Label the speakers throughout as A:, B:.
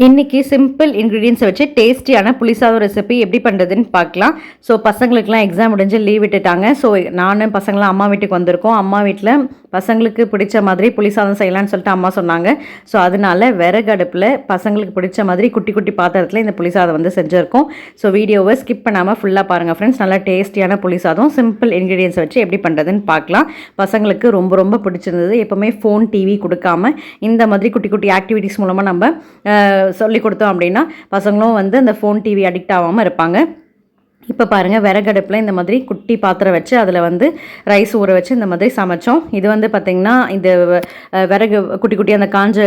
A: இன்றைக்கி சிம்பிள் இன்க்ரீடியன்ஸை வச்சு டேஸ்டியான புளிசாதம் ரெசிபி எப்படி பண்ணுறதுன்னு பார்க்கலாம். ஸோ பசங்களுக்குலாம் எக்ஸாம் முடிஞ்சு லீவ் விட்டுட்டாங்க. ஸோ நானும் பசங்களாம் அம்மா வீட்டுக்கு வந்திருக்கோம். அம்மா வீட்டில் பசங்களுக்கு பிடிச்ச மாதிரி புளிசாதம் செய்யலான்னு சொல்லிட்டு அம்மா சொன்னாங்க. ஸோ அதனால விறகு அடுப்பில் பசங்களுக்கு பிடிச்ச மாதிரி குட்டி குட்டி பாத்திரத்தில் இந்த புளிசாதம் வந்து செஞ்சுருக்கோம். ஸோ வீடியோவை ஸ்கிப் பண்ணாமல் ஃபுல்லாக பாருங்கள் ஃப்ரெண்ட்ஸ். நல்லா டேஸ்டியான புளிசாதம் சிம்பிள் இன்க்ரீடியன்ஸை வச்சு எப்படி பண்ணுறதுன்னு பார்க்கலாம். பசங்களுக்கு ரொம்ப ரொம்ப பிடிச்சிருந்தது. எப்போவுமே ஃபோன் டிவி கொடுக்காம இந்த மாதிரி குட்டி குட்டி ஆக்டிவிட்டீஸ் மூலமாக நம்ம சொல்லி கொடுத்தோம் அப்படின்னா பசங்களும் வந்து அந்த ஃபோன் டிவி அடிக்ட் ஆகாமல் இருப்பாங்க. இப்போ பாருங்கள், விறகடுப்பில் இந்த மாதிரி குட்டி பாத்திரம் வச்சு அதில் வந்து ரைஸ் ஊற வச்சு இந்த மாதிரி சமைச்சோம். இது வந்து பார்த்திங்கன்னா இந்த விறகு குட்டி குட்டி அந்த காஞ்ச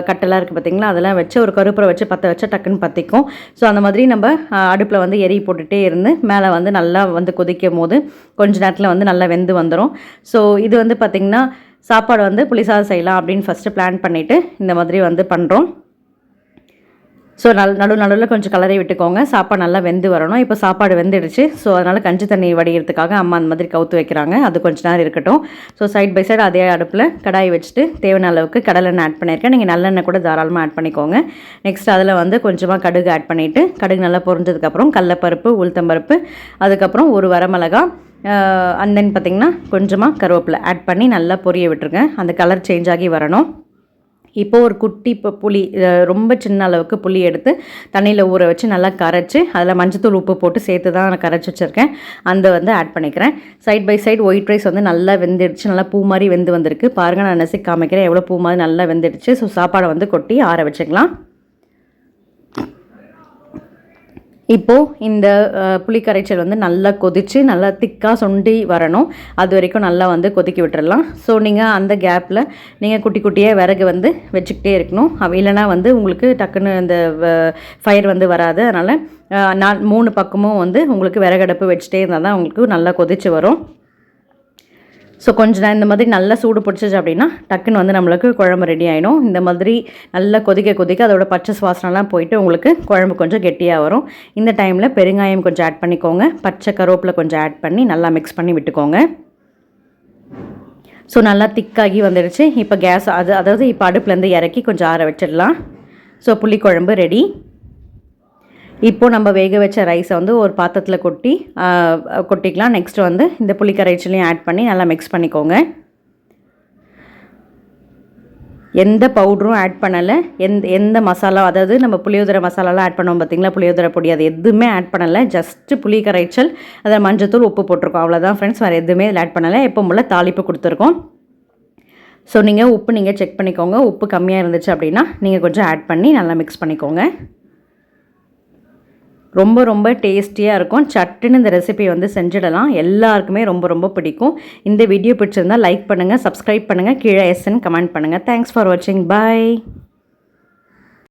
A: கட்டெல்லாம் இருக்குது பார்த்திங்களா, அதெல்லாம் வச்சு ஒரு கருப்பரை வச்சு பற்ற வச்சு டக்குன்னு பற்றிக்கும். ஸோ அந்த மாதிரி நம்ம அடுப்பில் வந்து எரி போட்டுகிட்டே இருந்து மேலே வந்து நல்லா வந்து கொதிக்கும் போது கொஞ்ச நேரத்தில் வந்து நல்லா வெந்து வந்துடும். ஸோ இது வந்து பார்த்திங்கன்னா சாப்பாடு வந்து புளிசாதம் செய்யலாம் அப்படின்னு ஃபஸ்ட்டு பிளான் பண்ணிவிட்டு இந்த மாதிரி வந்து பண்ணுறோம். ஸோ நடுவில் கொஞ்சம் கலரை விட்டுக்கோங்க. சாப்பாடு நல்லா வெந்து வரணும். இப்போ சாப்பாடு வெந்துடுச்சு. ஸோ அதனால் கஞ்சி தண்ணி வடிகிறதுக்காக அம்மா அந்த மாதிரி கவுத்து வைக்கிறாங்க. அது கொஞ்சம் நேரம் இருக்கட்டும். ஸோ சைட் பை சைடு அதே அடுப்பில் கடாய் வச்சுட்டு தேவையான அளவுக்கு கடலெண்ணெய் ஆட் பண்ணியிருக்கேன். நீங்கள் நல்லெண்ணெய் கூட தாராளமாக ஆட் பண்ணிக்கோங்க. நெக்ஸ்ட் அதில் வந்து கொஞ்சமாக கடுகு ஆட் பண்ணிவிட்டு கடுகு நல்லா பொரிஞ்சதுக்கப்புறம் கடலைப்பருப்பு, உளுத்தம்பருப்பு, அதுக்கப்புறம் ஒரு வரமிளகா, அண்ட் தென் பார்த்திங்கன்னா கொஞ்சமாக கருவேப்பிலை ஆட் பண்ணி நல்லா பொரிய விட்டுருங்க. அந்த கலர் சேஞ்ச் ஆகி வரணும். இப்போது ஒரு குட்டி புளி, ரொம்ப சின்ன அளவுக்கு புளி எடுத்து தண்ணியில் ஊற வச்சு நல்லா கரைச்சி அதில் மஞ்சத்தூள் உப்பு போட்டு சேர்த்து தான் நான் கரைச்சி வச்சுருக்கேன். அந்த வந்து ஆட் பண்ணிக்கிறேன். Side by side white rice வந்து நல்லா வெந்துடுச்சு. நல்லா பூ மாதிரி வெந்து வந்திருக்கு. பாருங்கள், நான் நெசி காமிக்கிறேன் எவ்வளோ பூ மாதிரி நல்லா வெந்துடுச்சு. ஸோ சாப்பாடை வந்து கொட்டி ஆற வச்சுக்கலாம். இப்போது இந்த புளி கரைச்சல் வந்து நல்லா கொதித்து நல்லா திக்காக சுண்டி வரணும். அது வரைக்கும் நல்லா வந்து கொதிக்க விட்டுறலாம். ஸோ நீங்கள் அந்த கேப்பில் நீங்கள் குட்டி குட்டியாக விறகு வந்து வச்சுக்கிட்டே இருக்கணும். இல்லைனா வந்து உங்களுக்கு டக்குன்னு இந்த ஃபயர் வந்து வராது. அதனால் 3 பக்கமும் வந்து உங்களுக்கு விறகடுப்பு வச்சுட்டே இருந்தால் தான் உங்களுக்கு நல்லா கொதித்து வரும். ஸோ கொஞ்சம் நேரம் இந்த மாதிரி நல்லா சூடு பிடிச்சிச்சு அப்படின்னா டக்குன்னு வந்து நம்மளுக்கு குழம்பு ரெடி ஆகிடும். இந்த மாதிரி நல்லா கொதிக்க அதோட பச்சை வாசனைலாம் போயிட்டு உங்களுக்கு குழம்பு கொஞ்சம் கெட்டியாக வரும். இந்த டைமில் பெருங்காயம் கொஞ்சம் ஆட் பண்ணிக்கோங்க. பச்சை கருவேப்பிலை கொஞ்சம் ஆட் பண்ணி நல்லா மிக்ஸ் பண்ணி விட்டுக்கோங்க. ஸோ நல்லா திக்காகி வந்துடுச்சு. இப்போ கேஸ் அதாவது இப்போ அடுப்புலேருந்து இறக்கி கொஞ்சம் ஆற வச்சிடலாம். ஸோ புளிக்குழம்பு ரெடி. இப்போது நம்ம வேக வச்ச ரைஸை வந்து ஒரு பாத்திரத்தில் கொட்டிக்கலாம். நெக்ஸ்ட் வந்து இந்த புளி கரைச்சலையும் ஆட் பண்ணி நல்லா மிக்ஸ் பண்ணிக்கோங்க. எந்த பவுடரும் ஆட் பண்ணலை. எந்த மசாலா, அதாவது நம்ம புளியோதரை மசாலாலாம் ஆட் பண்ணுவோம் பார்த்திங்களா, புளியோதரை பொடி, அது எதுவுமே ஆட் பண்ணலை. ஜஸ்ட்டு புளி கரைச்சல், அதில் மஞ்சத்தூள், உப்பு போட்டிருக்கோம். அவ்வளோதான் ஃப்ரெண்ட்ஸ். வேறு எதுவுமே இதில் ஆட் பண்ணலை. எப்போ போல் தாளிப்பு கொடுத்துருக்கோம். ஸோ உப்பு நீங்கள் செக் பண்ணிக்கோங்க. உப்பு கம்மியாக இருந்துச்சு அப்படின்னா நீங்கள் கொஞ்சம் ஆட் பண்ணி நல்லா மிக்ஸ் பண்ணிக்கோங்க. ரொம்ப ரொம்ப டேஸ்டியாக இருக்கும். சட்டுன்னு இந்த ரெசிபி வந்து செஞ்சிடலாம். எல்லாருக்குமே ரொம்ப ரொம்ப பிடிக்கும். இந்த வீடியோ பிடிச்சிருந்தால் லைக் பண்ணுங்கள், சப்ஸ்கிரைப் பண்ணுங்கள், கீழே எஸ்ன்னு கமெண்ட் பண்ணுங்கள். தேங்க்ஸ் ஃபார் வாட்சிங். பாய்.